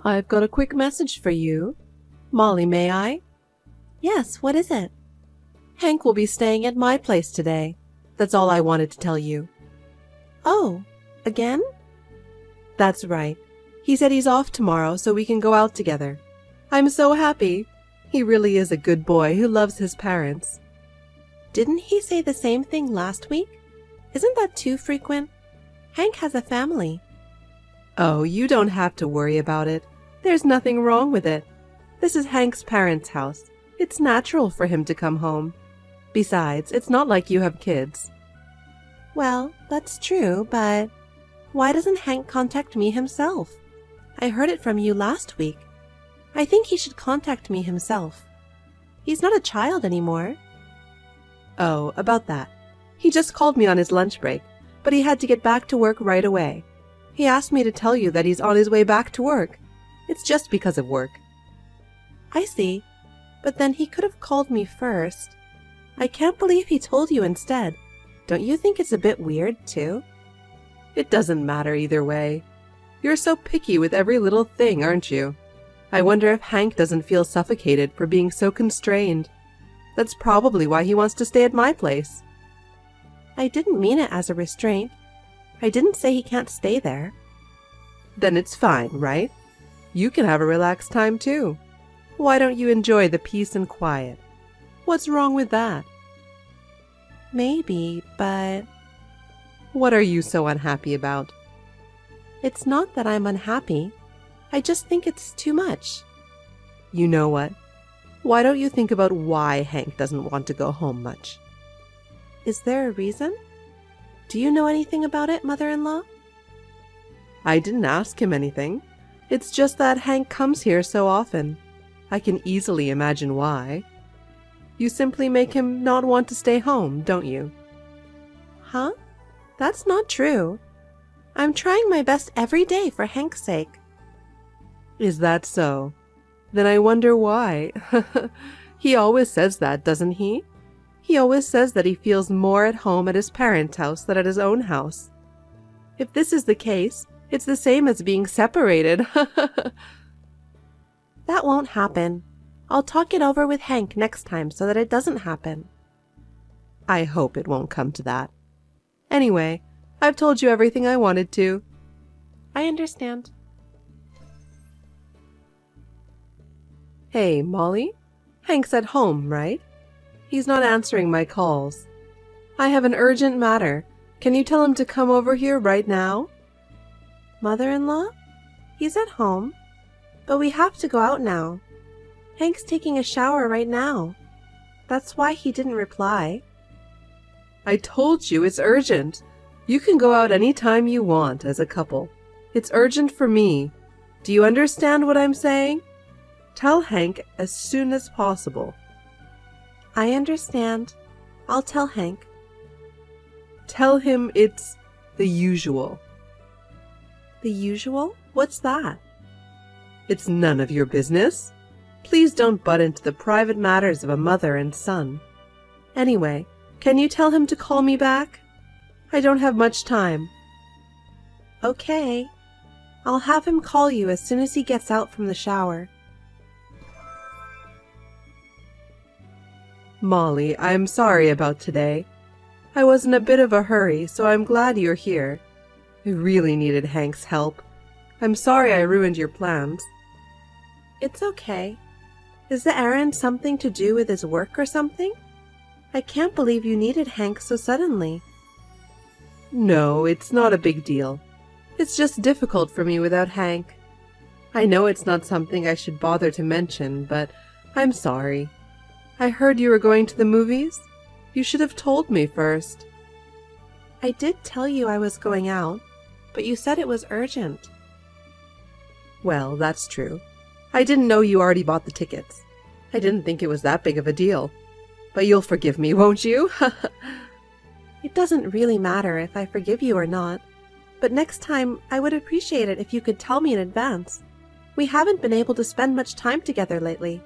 I've got a quick message for you. Molly, may I? Yes, what is it? Hank will be staying at my place today. That's all I wanted to tell you. Oh, again? That's right. He said he's off tomorrow so we can go out together. I'm so happy. He really is a good boy who loves his parents. Didn't he say the same thing last week? Isn't that too frequent? Hank has a family. Oh, you don't have to worry about it. There's nothing wrong with it. This is Hank's parents' house. It's natural for him to come home. Besides, it's not like you have kids. Well, that's true, but why doesn't Hank contact me himself? I heard it from you last week. I think he should contact me himself. He's not a child anymore. Oh, about that. He just called me on his lunch break, but he had to get back to work right away. He asked me to tell you that he's on his way back to work. It's just because of work. I see, but then he could have called me first. I can't believe he told you instead. Don't you think it's a bit weird, too? It doesn't matter either way. You're so picky with every little thing, aren't you? I wonder if Hank doesn't feel suffocated for being so constrained. That's probably why he wants to stay at my place. I didn't mean it as a restraint. I didn't say he can't stay there. Then it's fine, right? You can have a relaxed time too. Why don't you enjoy the peace and quiet? What's wrong with that? Maybe, but what are you so unhappy about? It's not that I'm unhappy. I just think it's too much. You know what? Why don't you think about why Hank doesn't want to go home much? Is there a reason? Do you know anything about it, mother-in-law? I didn't ask him anything. It's just that Hank comes here so often. I can easily imagine why. You simply make him not want to stay home, don't you? Huh? That's not true. I'm trying my best every day for Hank's sake. Is that so? Then I wonder why. He always says that, doesn't he? He always says that he feels more at home at his parents' house than at his own house. If this is the case, it's the same as being separated. That won't happen. I'll talk it over with Hank next time so that it doesn't happen. I hope it won't come to that. Anyway, I've told you everything I wanted to. I understand. Hey, Molly? Hank's at home, right? He's not answering my calls. I have an urgent matter. Can you tell him to come over here right now? Mother-in-law? He's at home. But we have to go out now. Hank's taking a shower right now. That's why he didn't reply. I told you it's urgent. You can go out any time you want as a couple. It's urgent for me. Do you understand what I'm saying? Tell Hank as soon as possible. I understand. I'll tell Hank. Tell him it's the usual. The usual? What's that? It's none of your business. Please don't butt into the private matters of a mother and son. Anyway, can you tell him to call me back? I don't have much time. Okay. I'll have him call you as soon as he gets out from the shower. Molly, I'm sorry about today. I was in a bit of a hurry, so I'm glad you're here. I really needed Hank's help. I'm sorry I ruined your plans. It's okay. Is the errand something to do with his work or something? I can't believe you needed Hank so suddenly. No, it's not a big deal. It's just difficult for me without Hank. I know it's not something I should bother to mention, but I'm sorry. I heard you were going to the movies. You should have told me first. I did tell you I was going out, but you said it was urgent. Well, that's true. I didn't know you already bought the tickets. I didn't think it was that big of a deal. But you'll forgive me, won't you? It doesn't really matter if I forgive you or not, but next time I would appreciate it if you could tell me in advance. We haven't been able to spend much time together lately.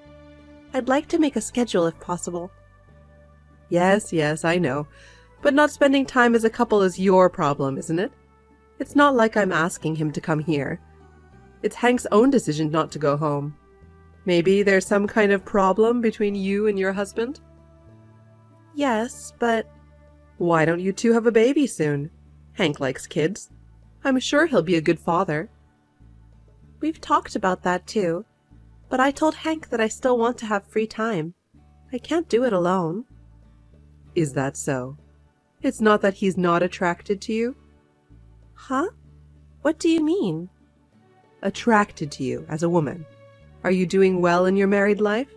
I'd like to make a schedule if possible. Yes, I know. But not spending time as a couple is your problem, isn't it? It's not like I'm asking him to come here. It's Hank's own decision not to go home. Maybe there's some kind of problem between you and your husband? Yes, but Why don't you two have a baby soon? Hank likes kids. I'm sure he'll be a good father. we've talked about that too. But I told Hank that I still want to have free time. I can't do it alone. Is that so? It's not that he's not attracted to you? Huh? What do you mean? Attracted to you as a woman. Are you doing well in your married life?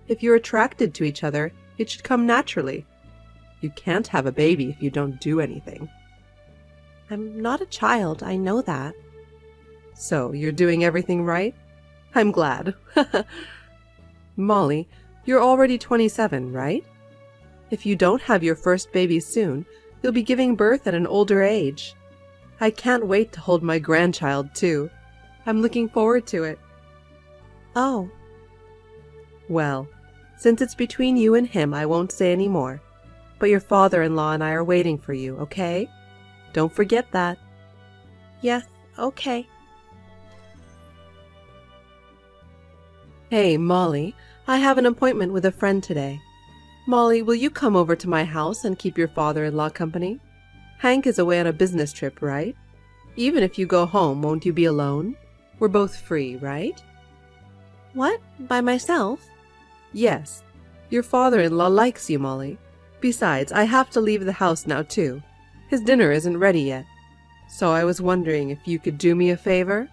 If you're attracted to each other, it should come naturally. You can't have a baby if you don't do anything. I'm not a child, I know that. So, you're doing everything right? I'm glad. Molly, you're already 27, right? If you don't have your first baby soon, you'll be giving birth at an older age. I can't wait to hold my grandchild, too. I'm looking forward to it. Oh, Well, since it's between you and him, I won't say any more. But your father-in-law and I are waiting for you, okay? Don't forget that. yes, okay. Hey, Molly, I have an appointment with a friend today. Molly, will you come over to my house and keep your father-in-law company? Hank is away on a business trip, right? Even if you go home, won't you be alone? We're both free, right? What? By myself? Yes. Your father-in-law likes you, Molly. Besides, I have to leave the house now, too. His dinner isn't ready yet. So I was wondering if you could do me a favor?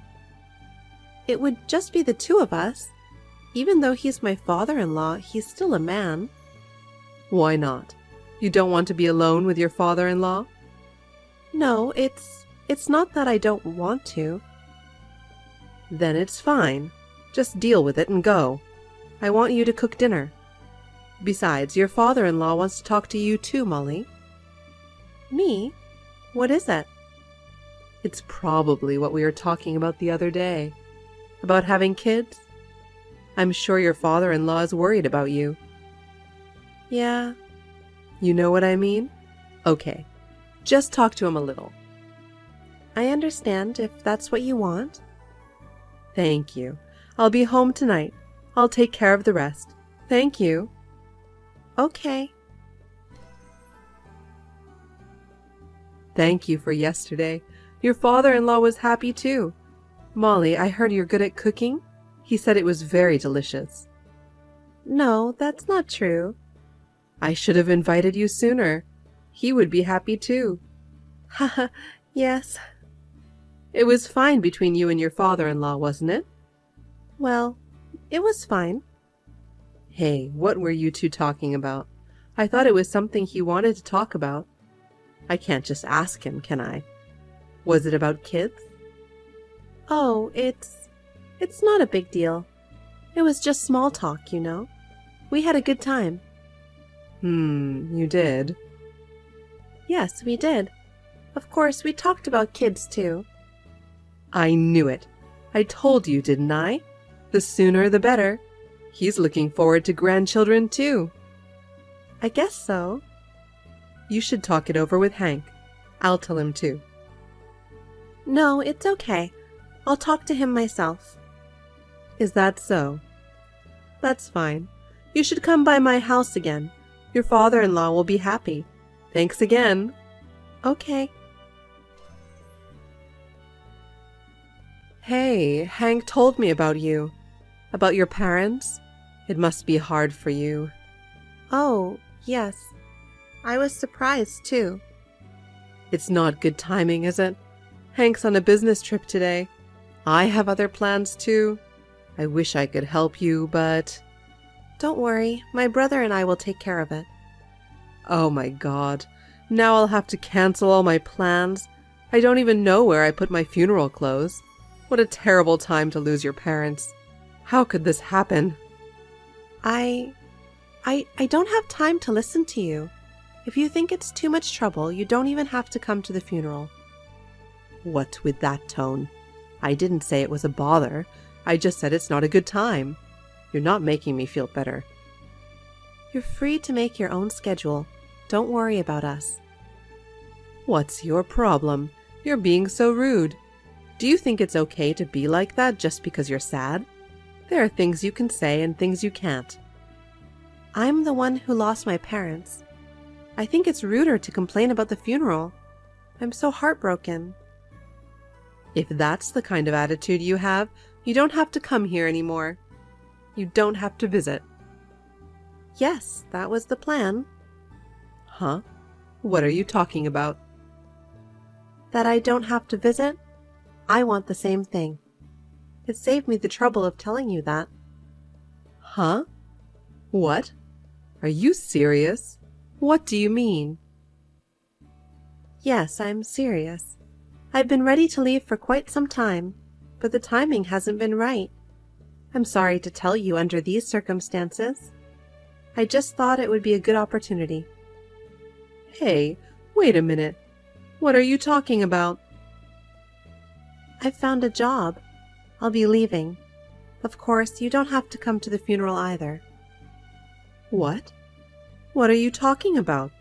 It would just be the two of us. Even though he's my father-in-law, he's still a man. Why not? You don't want to be alone with your father-in-law? No, it's not that I don't want to. Then it's fine. Just deal with it and go. I want you to cook dinner. Besides, your father-in-law wants to talk to you too, Molly. Me? What is it? It's probably what we were talking about the other day. About having kids? I'm sure your father-in-law is worried about you. Yeah, You know what I mean? Okay. Just talk to him a little. I understand if that's what you want. Thank you. I'll be home tonight. I'll take care of the rest. Thank you. Okay. Thank you for yesterday. Your father-in-law was happy too. Molly, I heard you're good at cooking. He said it was very delicious. No, that's not true. I should have invited you sooner. He would be happy too. Haha, yes. It was fine between you and your father-in-law, wasn't it? Well, it was fine. Hey, what were you two talking about? I thought it was something he wanted to talk about. I can't just ask him, can I? Was it about kids? Oh, it's not a big deal. It was just small talk, you know. We had a good time. You did? Yes, we did. Of course, we talked about kids too. I knew it. I told you, didn't I? The sooner the better. He's looking forward to grandchildren too. I guess so. You should talk it over with Hank. I'll tell him too. No, it's okay. I'll talk to him myself. Is that so? That's fine. You should come by my house again. Your father-in-law will be happy. Thanks again. Okay. Hey, Hank told me about you. About your parents. It must be hard for you. Oh, yes. I was surprised too. It's not good timing, is it? Hank's on a business trip today. I have other plans too. I wish I could help you, but... Don't worry, my brother and I will take care of it. Oh my God. Now I'll have to cancel all my plans. I don't even know where I put my funeral clothes. What a terrible time to lose your parents. How could this happen? I don't have time to listen to you. If you think it's too much trouble, you don't even have to come to the funeral. What with that tone? I didn't say it was a bother. I just said it's not a good time. You're not making me feel better. You're free to make your own schedule. Don't worry about us. What's your problem? You're being so rude. Do you think it's okay to be like that just because you're sad? There are things you can say and things you can't. I'm the one who lost my parents. I think it's ruder to complain about the funeral. I'm so heartbroken. If that's the kind of attitude you have, you don't have to come here anymore. You don't have to visit. Yes, that was the plan. Huh? What are you talking about? That I don't have to visit? I want the same thing. It saved me the trouble of telling you that. Huh? What? Are you serious? What do you mean? Yes, I'm serious. I've been ready to leave for quite some time, but the timing hasn't been right. I'm sorry to tell you under these circumstances. I just thought it would be a good opportunity. Hey, wait a minute. What are you talking about? I've found a job. I'll be leaving. Of course, you don't have to come to the funeral either. What? What are you talking about?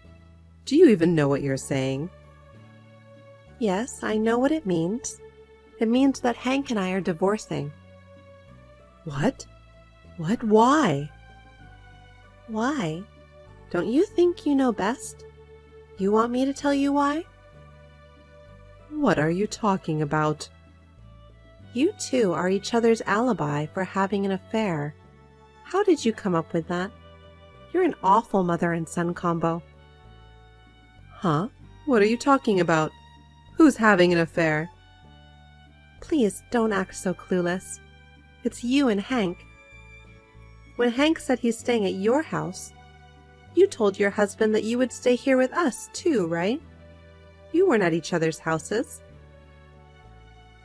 Do you even know what you're saying? Yes, I know what it means. It means that Hank and I are divorcing. What? What? Why? Why? Don't you think you know best? You want me to tell you why? What are you talking about? You two are each other's alibi for having an affair. How did you come up with that? You're an awful mother and son combo. Huh? What are you talking about? Who's having an affair? Please don't act so clueless. It's you and Hank. When Hank said he's staying at your house, you told your husband that you would stay here with us too, right? You weren't at each other's houses.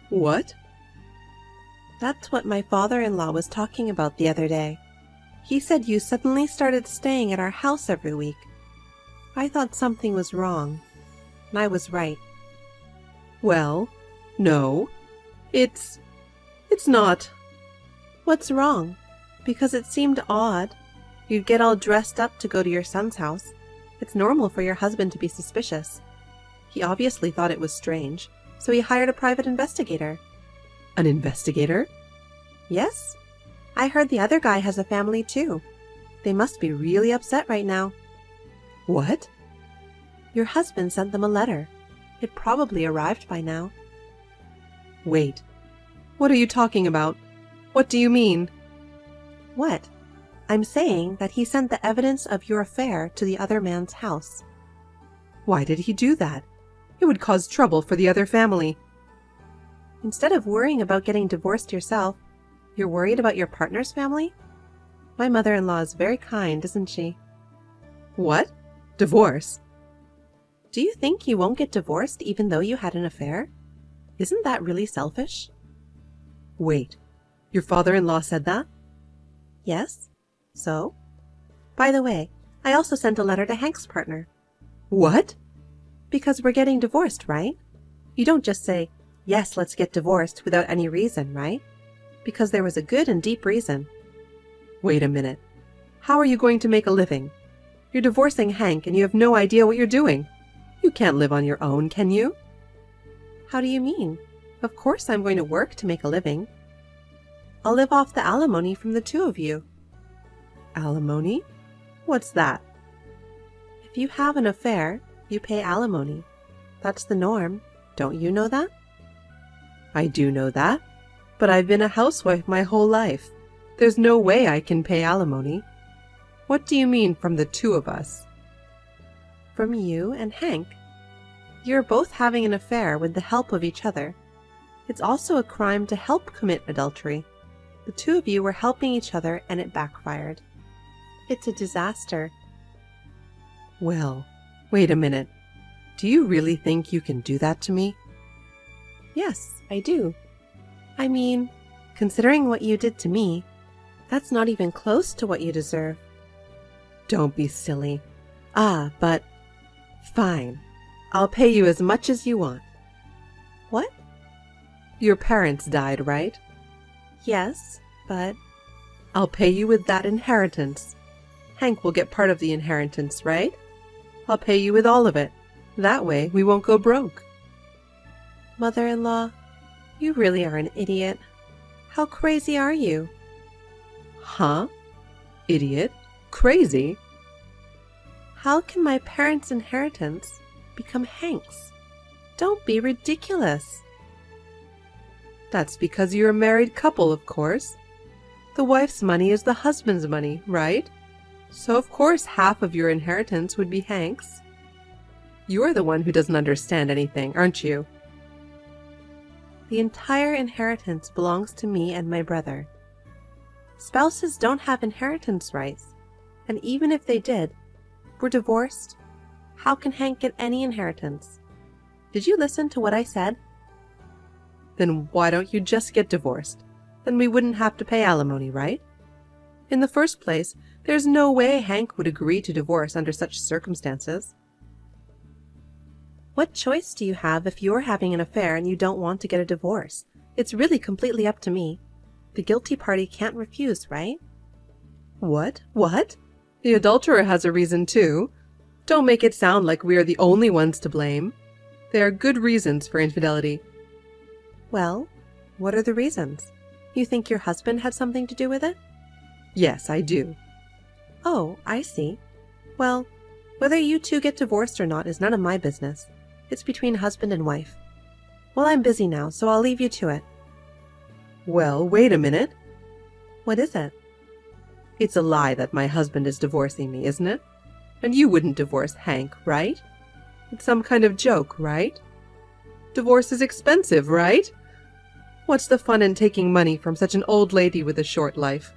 What? That's what my father-in-law was talking about the other day. He said you suddenly started staying at our house every week. I thought something was wrong, and I was right. Well, no. It's not. What's wrong? Because it seemed odd. You'd get all dressed up to go to your son's house. It's normal for your husband to be suspicious. He obviously thought it was strange, so he hired a private investigator. An investigator? Yes. I heard the other guy has a family too. They must be really upset right now. What? Your husband sent them a letter. It probably arrived by now. Wait. What are you talking about? What do you mean? What? I'm saying that he sent the evidence of your affair to the other man's house. Why did he do that? It would cause trouble for the other family. Instead of worrying about getting divorced yourself, you're worried about your partner's family? My mother-in-law is very kind, isn't she? What? Divorce? Do you think you won't get divorced even though you had an affair? Isn't that really selfish? Wait, your father-in-law said that? Yes. So? By the way, I also sent a letter to Hank's partner. What? Because we're getting divorced, right? You don't just say, yes, let's get divorced without any reason, right? Because there was a good and deep reason. Wait a minute. How are you going to make a living? You're divorcing Hank and you have no idea what you're doing. You can't live on your own, can you? How do you mean? Of course I'm going to work to make a living. I'll live off the alimony from the two of you. Alimony? What's that? If you have an affair, you pay alimony. That's the norm. Don't you know that? I do know that, but I've been a housewife my whole life. There's no way I can pay alimony. What do you mean from the two of us? From you and Hank. You're both having an affair with the help of each other. It's also a crime to help commit adultery. The two of you were helping each other and it backfired. It's a disaster. Well, wait a minute. Do you really think you can do that to me? Yes, I do. I mean, considering what you did to me, that's not even close to what you deserve. Don't be silly. But fine. I'll pay you as much as you want. What? Your parents died, right? Yes, but I'll pay you with that inheritance. Hank will get part of the inheritance, right? I'll pay you with all of it. That way we won't go broke. Mother-in-law, You really are an idiot. How crazy are you? Huh? Idiot? Crazy? How can my parents' inheritance become Hank's? Don't be ridiculous. That's because you're a married couple, of course. The wife's money is the husband's money, right? So of course half of your inheritance would be Hank's. You're the one who doesn't understand anything, aren't you? The entire inheritance belongs to me and my brother. Spouses don't have inheritance rights, and even if they did, we're divorced. How can Hank get any inheritance? Did you listen to what I said? Then why don't you just get divorced? Then we wouldn't have to pay alimony, right? In the first place, there's no way Hank would agree to divorce under such circumstances. What choice do you have if you're having an affair and you don't want to get a divorce? It's really completely up to me. The guilty party can't refuse, right? What? What? The adulterer has a reason too. Don't make it sound like we are the only ones to blame. There are good reasons for infidelity. Well, what are the reasons? You think your husband had something to do with it? Yes, I do. Oh, I see. Well, whether you two get divorced or not is none of my business. It's between husband and wife. Well, I'm busy now, so I'll leave you to it. Well, wait a minute. What is it? It's a lie that my husband is divorcing me, isn't it? And you wouldn't divorce Hank, right? It's some kind of joke, right? Divorce is expensive, right? What's the fun in taking money from such an old lady with a short life?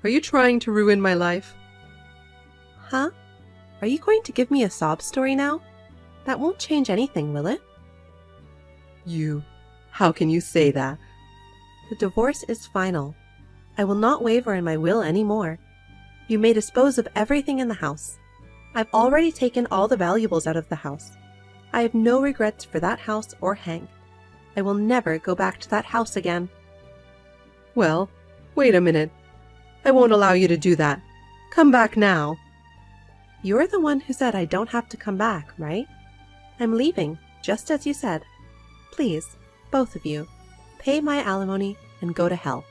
Are you trying to ruin my life? Huh? Are you going to give me a sob story now? That won't change anything, will it? How can you say that? The divorce is final. I will not waver in my will anymore. You may dispose of everything in the house. I've already taken all the valuables out of the house. I have no regrets for that house or Hank. I will never go back to that house again. Well, wait a minute. I won't allow you to do that. Come back now. You're the one who said I don't have to come back, right? I'm leaving, just as you said. Please, both of you, pay my alimony and go to hell.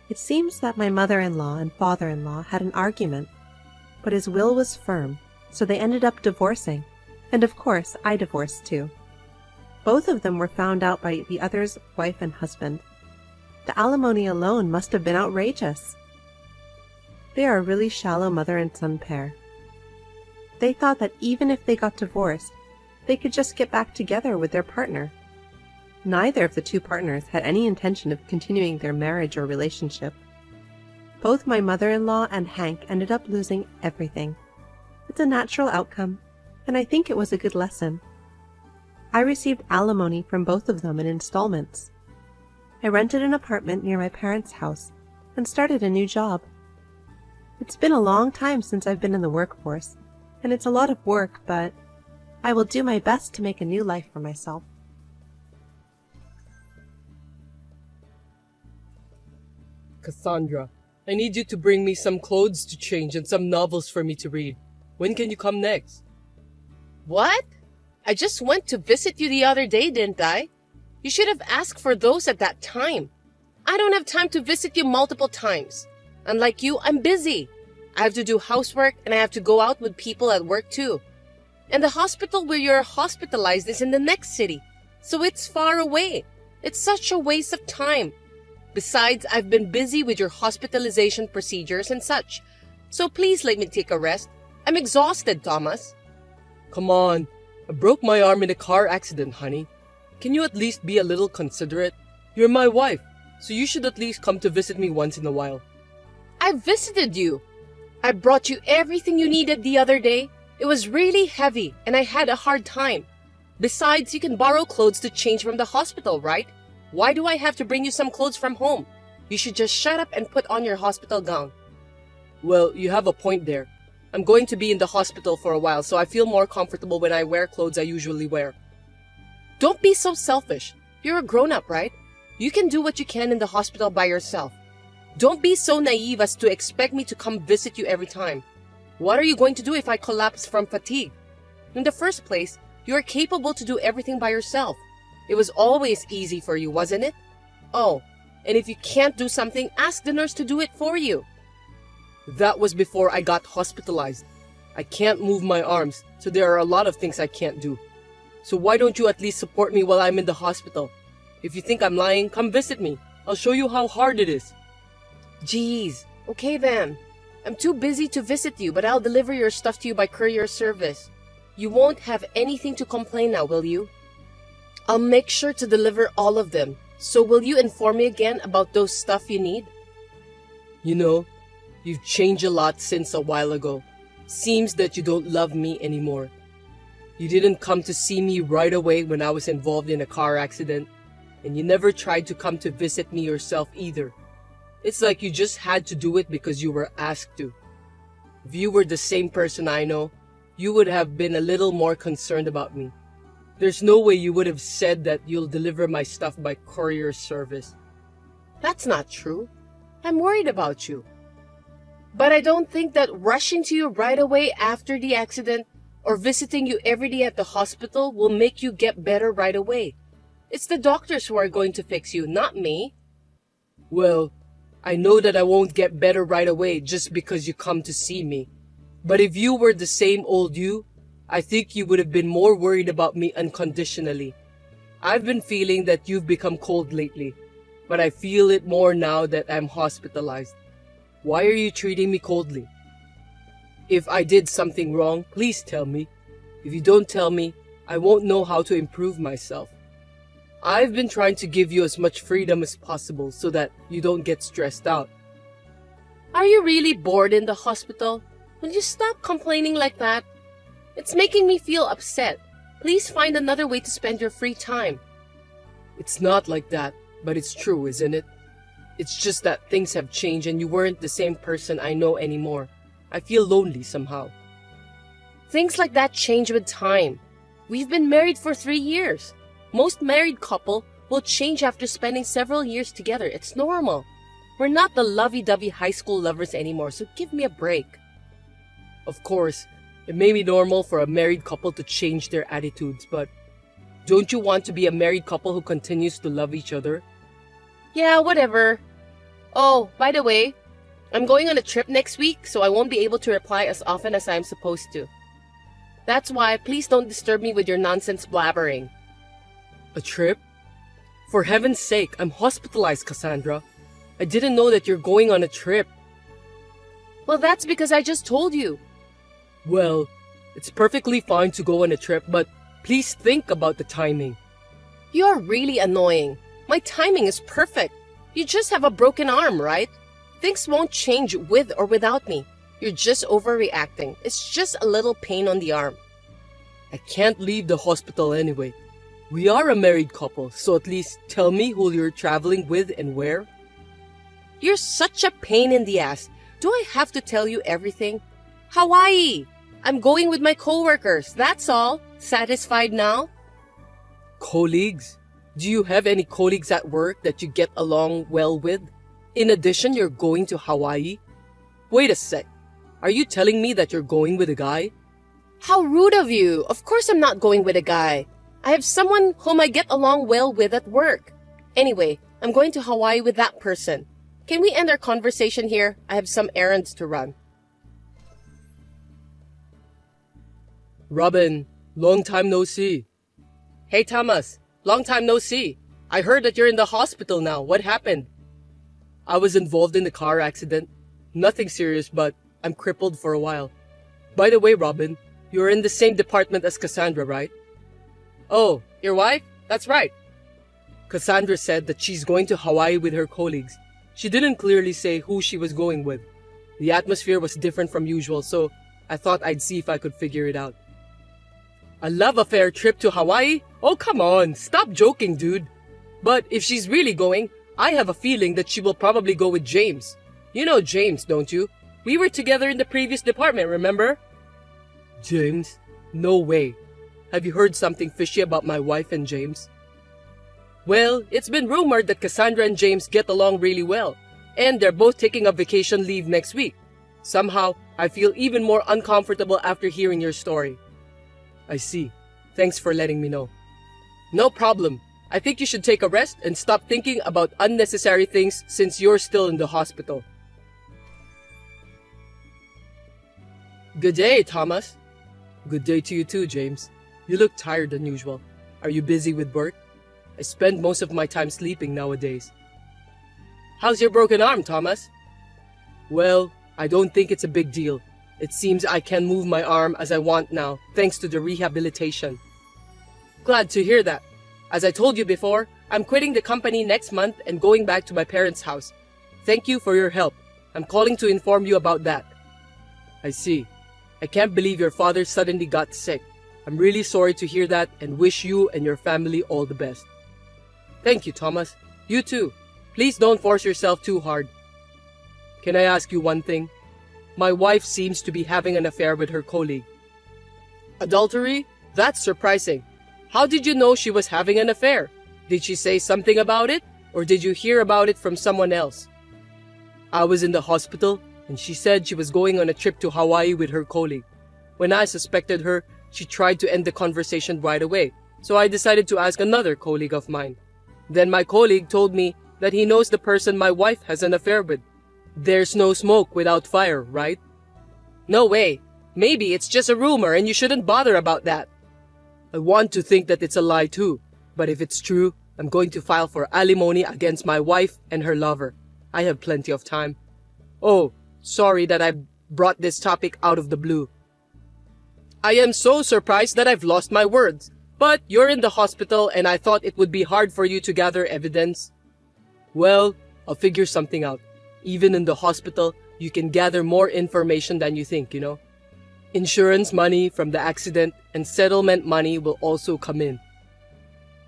It seems that my mother-in-law and father-in-law had an argument, but his will was firm, so they ended up divorcing, and of course I divorced too. Both of them were found out by the other's wife and husband. The alimony alone must have been outrageous. They are a really shallow mother and son pair. They thought that even if they got divorced, they could just get back together with their partner. Neither of the two partners had any intention of continuing their marriage or relationship. Both my mother-in-law and Hank ended up losing everything. It's a natural outcome, and I think it was a good lesson. I received alimony from both of them in installments. I rented an apartment near my parents' house and started a new job. It's been a long time since I've been in the workforce, and it's a lot of work, but I will do my best to make a new life for myself. Cassandra, I need you to bring me some clothes to change and some novels for me to read. When can you come next? What? I just went to visit you the other day, didn't I? You should have asked for those at that time. I don't have time to visit you multiple times. Unlike you, I'm busy. I have to do housework and I have to go out with people at work too. And the hospital where you're hospitalized is in the next city, so it's far away. It's such a waste of time. Besides, I've been busy with your hospitalization procedures and such. So please let me take a rest. I'm exhausted, Thomas. Come on. I broke my arm in a car accident, honey. Can you at least be a little considerate? You're my wife, so you should at least come to visit me once in a while. I visited you. I brought you everything you needed the other day. It was really heavy and I had a hard time. Besides, you can borrow clothes to change from the hospital, right? Why do I have to bring you some clothes from home? You should just shut up and put on your hospital gown. Well, you have a point there. I'm going to be in the hospital for a while, so I feel more comfortable when I wear clothes I usually wear. Don't be so selfish. You're a grown-up, right? You can do what you can in the hospital by yourself. Don't be so naive as to expect me to come visit you every time. What are you going to do if I collapse from fatigue? In the first place, You are capable to do everything by yourself. It was always easy for you, wasn't it? Oh, and if you can't do something, ask the nurse to do it for you. That was before I got hospitalized. I can't move my arms, so there are a lot of things I can't do. So why don't you at least support me while I'm in the hospital? If you think I'm lying, come visit me. I'll show you how hard it is. Geez, okay then. I'm too busy to visit you, but I'll deliver your stuff to you by courier service. You won't have anything to complain now, will you? I'll make sure to deliver all of them. So will you inform me again about those stuff you need? You know, you've changed a lot since a while ago. Seems that you don't love me anymore. You didn't come to see me right away when I was involved in a car accident, and you never tried to come to visit me yourself either. It's like you just had to do it because you were asked to. If you were the same person I know, you would have been a little more concerned about me. There's no way you would have said that you'll deliver my stuff by courier service. That's not true. I'm worried about you. But I don't think that rushing to you right away after the accident or visiting you every day at the hospital will make you get better right away. It's the doctors who are going to fix you, not me. Well, I know that I won't get better right away just because you come to see me. But if you were the same old you, I think you would have been more worried about me unconditionally. I've been feeling that you've become cold lately, but I feel it more now that I'm hospitalized. Why are you treating me coldly? If I did something wrong, please tell me. If you don't tell me, I won't know how to improve myself. I've been trying to give you as much freedom as possible so that you don't get stressed out. Are you really bored in the hospital? Will you stop complaining like that? It's making me feel upset. Please find another way to spend your free time. It's not like that, but it's true, isn't it? It's just that things have changed and you weren't the same person I know anymore. I feel lonely somehow. Things like that change with time. We've been married for 3 years. Most married couple will change after spending several years together. It's normal. We're not the lovey-dovey high school lovers anymore, so give me a break. Of course, it may be normal for a married couple to change their attitudes, but don't you want to be a married couple who continues to love each other? Yeah, whatever. Oh, by the way, I'm going on a trip next week, so I won't be able to reply as often as I'm supposed to. That's why please don't disturb me with your nonsense blabbering. A trip? For heaven's sake, I'm hospitalized, Cassandra. I didn't know that you're going on a trip. Well, that's because I just told you. Well, it's perfectly fine to go on a trip, but please think about the timing. You're really annoying. My timing is perfect. You just have a broken arm, right? Things won't change with or without me. You're just overreacting. It's just a little pain on the arm. I can't leave the hospital anyway. We are a married couple, so at least tell me who you're traveling with and where. You're such a pain in the ass. Do I have to tell you everything? Hawaii! I'm going with my coworkers, that's all. Satisfied now? Colleagues? Do you have any colleagues at work that you get along well with? In addition, you're going to Hawaii? Wait a sec. Are you telling me that you're going with a guy? How rude of you! Of course I'm not going with a guy. I have someone whom I get along well with at work. Anyway, I'm going to Hawaii with that person. Can we end our conversation here? I have some errands to run. Robin, long time no see. Hey Thomas, long time no see. I heard that you're in the hospital now. What happened? I was involved in a car accident. Nothing serious, but I'm crippled for a while. By the way, Robin, you're in the same department as Cassandra, right? Oh, your wife? That's right. Cassandra said that she's going to Hawaii with her colleagues. She didn't clearly say who she was going with. The atmosphere was different from usual, so I thought I'd see if I could figure it out. A love affair trip to Hawaii? Oh, come on. Stop joking, dude. But if she's really going, I have a feeling that she will probably go with James. You know James, don't you? We were together in the previous department, remember? James? No way. Have you heard something fishy about my wife and James? Well, it's been rumored that Cassandra and James get along really well, and they're both taking a vacation leave next week. Somehow, I feel even more uncomfortable after hearing your story. I see. Thanks for letting me know. No problem. I think you should take a rest and stop thinking about unnecessary things since you're still in the hospital. Good day, Thomas. Good day to you too, James. You look tired than usual. Are you busy with work? I spend most of my time sleeping nowadays. How's your broken arm, Thomas? Well, I don't think it's a big deal. It seems I can move my arm as I want now, thanks to the rehabilitation. Glad to hear that. As I told you before, I'm quitting the company next month and going back to my parents' house. Thank you for your help. I'm calling to inform you about that. I see. I can't believe your father suddenly got sick. I'm really sorry to hear that and wish you and your family all the best. Thank you, Thomas. You too. Please don't force yourself too hard. Can I ask you one thing? My wife seems to be having an affair with her colleague. Adultery? That's surprising. How did you know she was having an affair? Did she say something about it? Or did you hear about it from someone else? I was in the hospital and she said she was going on a trip to Hawaii with her colleague. When I suspected her, she tried to end the conversation right away, so I decided to ask another colleague of mine. Then my colleague told me that he knows the person my wife has an affair with. There's no smoke without fire, right? No way. Maybe it's just a rumor and you shouldn't bother about that. I want to think that it's a lie too, but if it's true, I'm going to file for alimony against my wife and her lover. I have plenty of time. Oh, sorry that I brought this topic out of the blue. I am so surprised that I've lost my words. But you're in the hospital and I thought it would be hard for you to gather evidence. Well, I'll figure something out. Even in the hospital, you can gather more information than you think, you know. Insurance money from the accident and settlement money will also come in.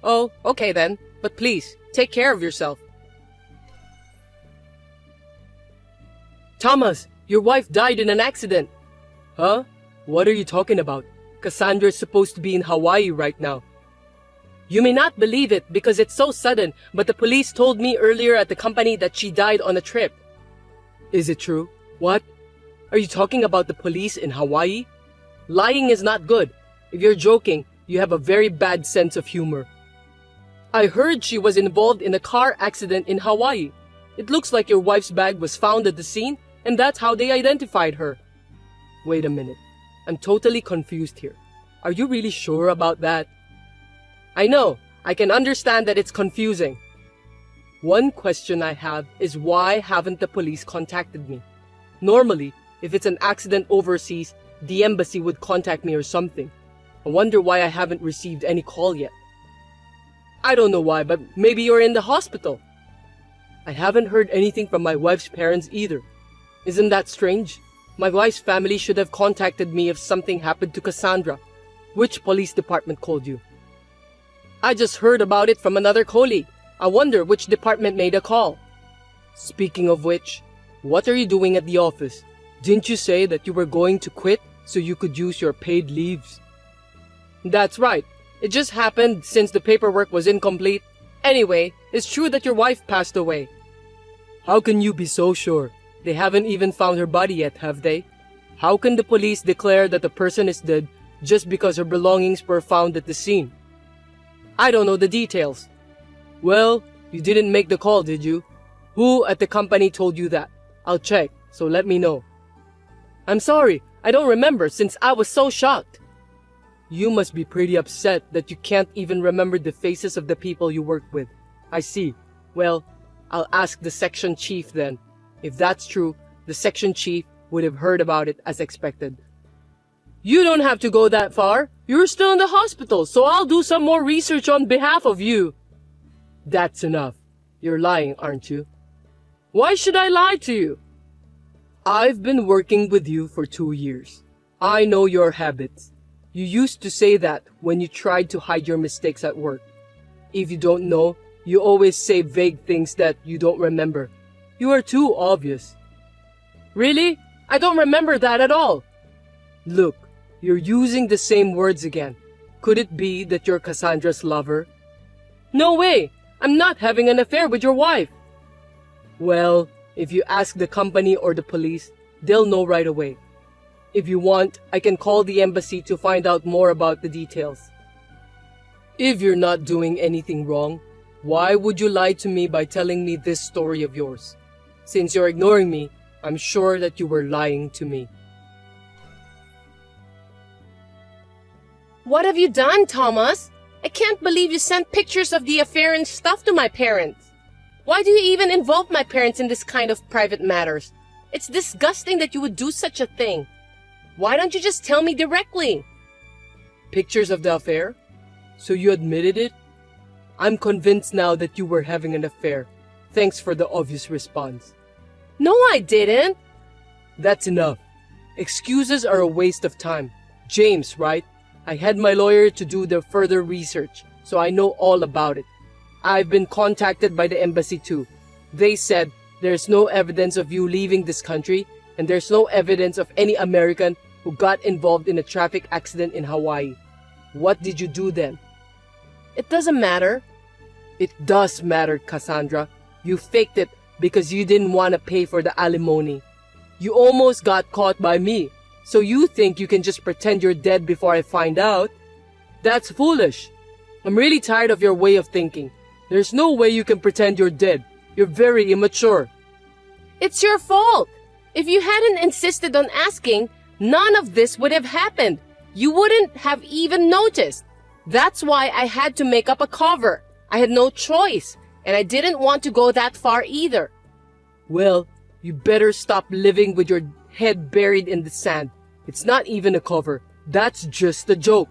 Oh, okay then. But please, take care of yourself. Thomas, your wife died in an accident. Huh? What are you talking about? Cassandra is supposed to be in Hawaii right now. You may not believe it because it's so sudden, but the police told me earlier at the company that she died on a trip. Is it true? What? Are you talking about the police in Hawaii? Lying is not good. If you're joking, you have a very bad sense of humor. I heard she was involved in a car accident in Hawaii. It looks like your wife's bag was found at the scene, and that's how they identified her. Wait a minute. I'm totally confused here. Are you really sure about that? I know. I can understand that it's confusing. One question I have is why haven't the police contacted me? Normally, if it's an accident overseas, the embassy would contact me or something. I wonder why I haven't received any call yet. I don't know why, but maybe you're in the hospital. I haven't heard anything from my wife's parents either. Isn't that strange? My wife's family should have contacted me if something happened to Cassandra. Which police department called you? I just heard about it from another colleague. I wonder which department made a call. Speaking of which, what are you doing at the office? Didn't you say that you were going to quit so you could use your paid leaves? That's right. It just happened since the paperwork was incomplete. Anyway, it's true that your wife passed away. How can you be so sure? They haven't even found her body yet, have they? How can the police declare that the person is dead just because her belongings were found at the scene? I don't know the details. Well, you didn't make the call, did you? Who at the company told you that? I'll check, so let me know. I'm sorry, I don't remember since I was so shocked. You must be pretty upset that you can't even remember the faces of the people you work with. I see. Well, I'll ask the section chief then. If that's true, the section chief would have heard about it as expected. You don't have to go that far. You're still in the hospital, so I'll do some more research on behalf of you. That's enough. You're lying, aren't you? Why should I lie to you? I've been working with you for 2 years. I know your habits. You used to say that when you tried to hide your mistakes at work. If you don't know, you always say vague things that you don't remember. You are too obvious. Really? I don't remember that at all. Look, you're using the same words again. Could it be that you're Cassandra's lover? No way! I'm not having an affair with your wife. Well, if you ask the company or the police, they'll know right away. If you want, I can call the embassy to find out more about the details. If you're not doing anything wrong, why would you lie to me by telling me this story of yours? Since you're ignoring me, I'm sure that you were lying to me. What have you done, Thomas? I can't believe you sent pictures of the affair and stuff to my parents. Why do you even involve my parents in this kind of private matters? It's disgusting that you would do such a thing. Why don't you just tell me directly? Pictures of the affair? So you admitted it? I'm convinced now that you were having an affair. Thanks for the obvious response. No, I didn't. That's enough. Excuses are a waste of time. James, right? I had my lawyer to do the further research, so I know all about it. I've been contacted by the embassy too. They said there's no evidence of you leaving this country, and there's no evidence of any American who got involved in a traffic accident in Hawaii. What did you do then? It doesn't matter. It does matter, Cassandra. You faked it because you didn't want to pay for the alimony. You almost got caught by me, so you think you can just pretend you're dead before I find out? That's foolish. I'm really tired of your way of thinking. There's no way you can pretend you're dead. You're very immature. It's your fault. If you hadn't insisted on asking, none of this would have happened. You wouldn't have even noticed. That's why I had to make up a cover. I had no choice, and I didn't want to go that far either. Well, you better stop living with your head buried in the sand. It's not even a cover. That's just a joke.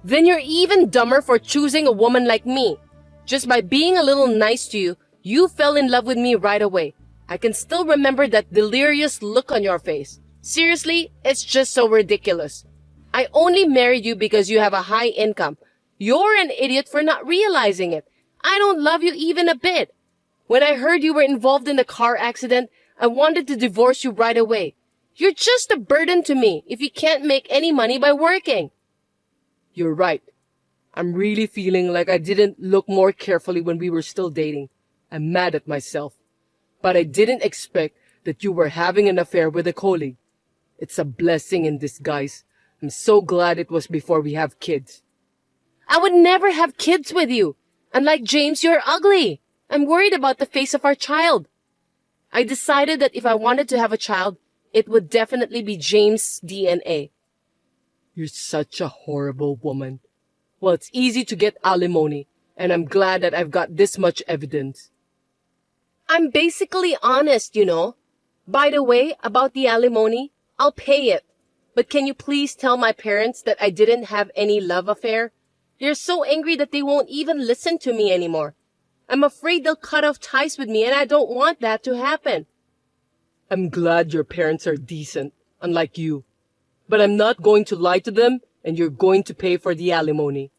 Then you're even dumber for choosing a woman like me. Just by being a little nice to you, you fell in love with me right away. I can still remember that delirious look on your face. Seriously, it's just so ridiculous. I only married you because you have a high income. You're an idiot for not realizing it. I don't love you even a bit. When I heard you were involved in a car accident, I wanted to divorce you right away. You're just a burden to me if you can't make any money by working. You're right. I'm really feeling like I didn't look more carefully when we were still dating. I'm mad at myself. But I didn't expect that you were having an affair with a colleague. It's a blessing in disguise. I'm so glad it was before we have kids. I would never have kids with you. Unlike James, you're ugly. I'm worried about the face of our child. I decided that if I wanted to have a child, it would definitely be James' DNA. You're such a horrible woman. Well, it's easy to get alimony, and I'm glad that I've got this much evidence. I'm basically honest, you know. By the way, about the alimony, I'll pay it. But can you please tell my parents that I didn't have any love affair? They're so angry that they won't even listen to me anymore. I'm afraid they'll cut off ties with me, and I don't want that to happen. I'm glad your parents are decent, unlike you. But I'm not going to lie to them, and you're going to pay for the alimony.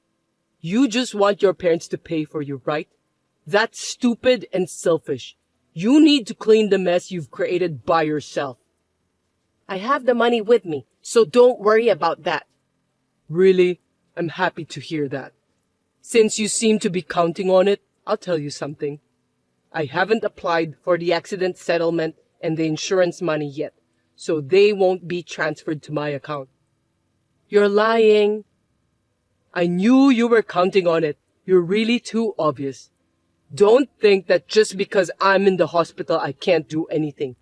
You just want your parents to pay for you, right? That's stupid and selfish. You need to clean the mess you've created by yourself. I have the money with me, so don't worry about that. Really? I'm happy to hear that. Since you seem to be counting on it, I'll tell you something. I haven't applied for the accident settlement and the insurance money yet, so they won't be transferred to my account. You're lying. I knew you were counting on it. You're really too obvious. Don't think that just because I'm in the hospital I can't do anything.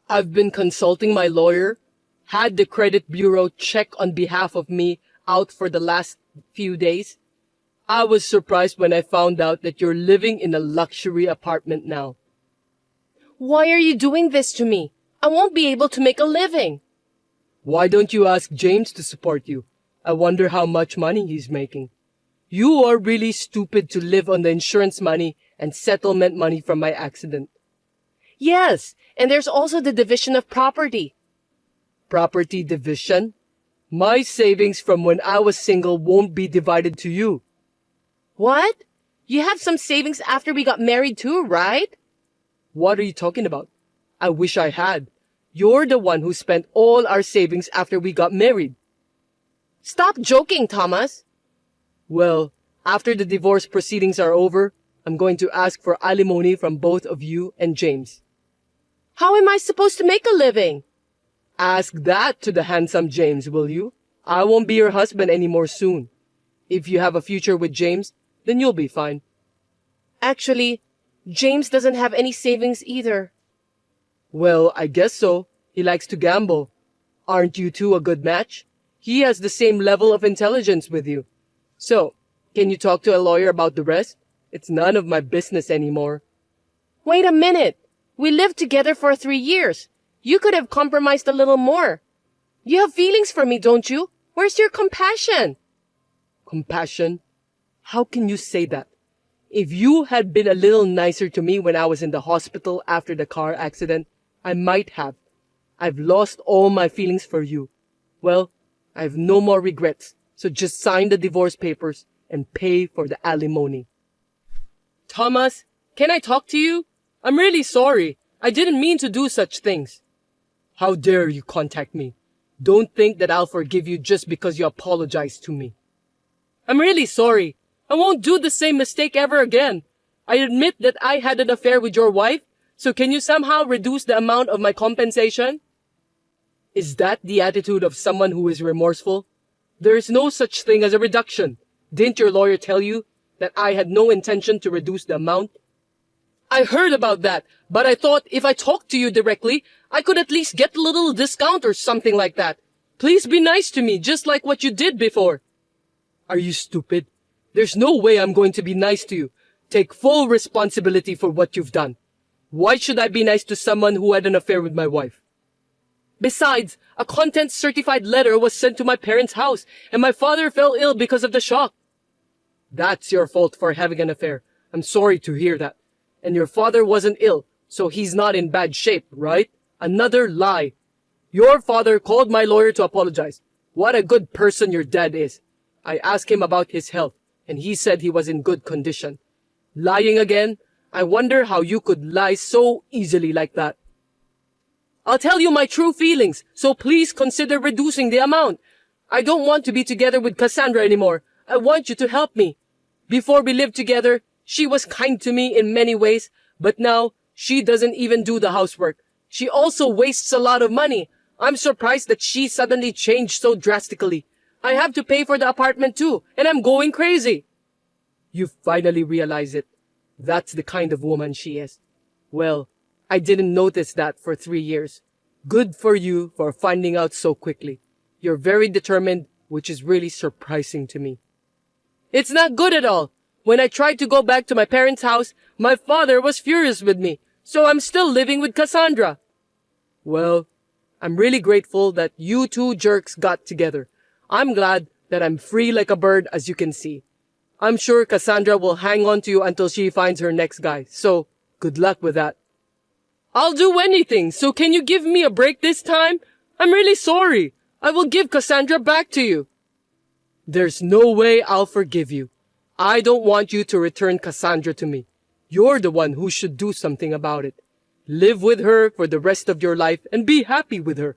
I've been consulting my lawyer, had the credit bureau check on behalf of me out for the last few days. I was surprised when I found out that you're living in a luxury apartment now. Why are you doing this to me? I won't be able to make a living. Why don't you ask James to support you? I wonder how much money he's making. You are really stupid to live on the insurance money and settlement money from my accident. Yes, and there's also the division of property. Property division? My savings from when I was single won't be divided to you. What? You have some savings after we got married too, right? What are you talking about? I wish I had. You're the one who spent all our savings after we got married. Stop joking, Thomas. Well, after the divorce proceedings are over, I'm going to ask for alimony from both of you and James. How am I supposed to make a living? Ask that to the handsome James, will you? I won't be your husband anymore soon. If you have a future with James, then you'll be fine. Actually, James doesn't have any savings either. Well, I guess so. He likes to gamble. Aren't you two a good match? He has the same level of intelligence with you. So, can you talk to a lawyer about the rest? It's none of my business anymore. Wait a minute. We lived together for 3 years. You could have compromised a little more. You have feelings for me, don't you? Where's your compassion? Compassion? How can you say that? If you had been a little nicer to me when I was in the hospital after the car accident, I might have. I've lost all my feelings for you. Well, I have no more regrets, so just sign the divorce papers and pay for the alimony. Thomas, can I talk to you? I'm really sorry. I didn't mean to do such things. How dare you contact me? Don't think that I'll forgive you just because you apologized to me. I'm really sorry. I won't do the same mistake ever again. I admit that I had an affair with your wife, so can you somehow reduce the amount of my compensation? Is that the attitude of someone who is remorseful? There is no such thing as a reduction. Didn't your lawyer tell you that I had no intention to reduce the amount? I heard about that, but I thought if I talked to you directly, I could at least get a little discount or something like that. Please be nice to me, just like what you did before. Are you stupid? There's no way I'm going to be nice to you. Take full responsibility for what you've done. Why should I be nice to someone who had an affair with my wife? Besides, a contents-certified letter was sent to my parents' house, and my father fell ill because of the shock. That's your fault for having an affair. I'm sorry to hear that. And your father wasn't ill, so he's not in bad shape, right? Another lie. Your father called my lawyer to apologize. What a good person your dad is. I asked him about his health, and he said he was in good condition. Lying again? I wonder how you could lie so easily like that. I'll tell you my true feelings, so please consider reducing the amount. I don't want to be together with Cassandra anymore. I want you to help me. Before we lived together, she was kind to me in many ways, but now she doesn't even do the housework. She also wastes a lot of money. I'm surprised that she suddenly changed so drastically. I have to pay for the apartment too, and I'm going crazy. You finally realize it. That's the kind of woman she is. Well, I didn't notice that for 3 years. Good for you for finding out so quickly. You're very determined, which is really surprising to me. It's not good at all. When I tried to go back to my parents' house, my father was furious with me, so I'm still living with Cassandra. Well, I'm really grateful that you two jerks got together. I'm glad that I'm free like a bird, as you can see. I'm sure Cassandra will hang on to you until she finds her next guy, so good luck with that. I'll do anything, so can you give me a break this time? I'm really sorry. I will give Cassandra back to you. There's no way I'll forgive you. I don't want you to return Cassandra to me. You're the one who should do something about it. Live with her for the rest of your life and be happy with her.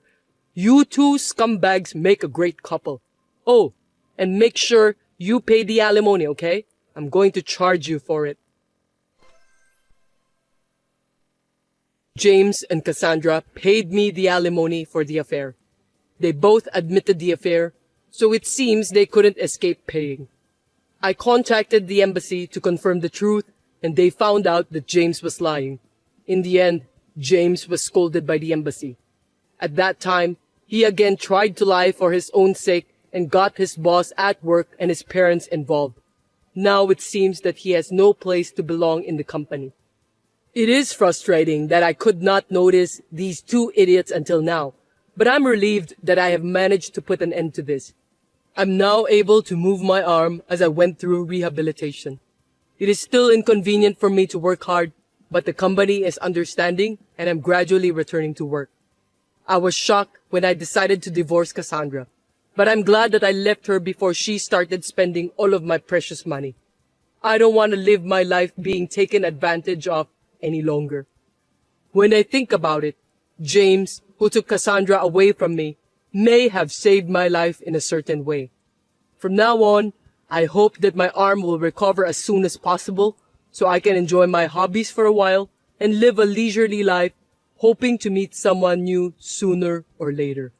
You two scumbags make a great couple. Oh, and make sure you pay the alimony, okay? I'm going to charge you for it. James and Cassandra paid me the alimony for the affair. They both admitted the affair, so it seems they couldn't escape paying. I contacted the embassy to confirm the truth, and they found out that James was lying. In the end, James was scolded by the embassy. At that time, he again tried to lie for his own sake and got his boss at work and his parents involved. Now it seems that he has no place to belong in the company. It is frustrating that I could not notice these two idiots until now, but I'm relieved that I have managed to put an end to this. I'm now able to move my arm as I went through rehabilitation. It is still inconvenient for me to work hard, but the company is understanding and I'm gradually returning to work. I was shocked when I decided to divorce Cassandra, but I'm glad that I left her before she started spending all of my precious money. I don't want to live my life being taken advantage of any longer. When I think about it, James, who took Cassandra away from me, may have saved my life in a certain way. From now on, I hope that my arm will recover as soon as possible so I can enjoy my hobbies for a while and live a leisurely life, hoping to meet someone new sooner or later.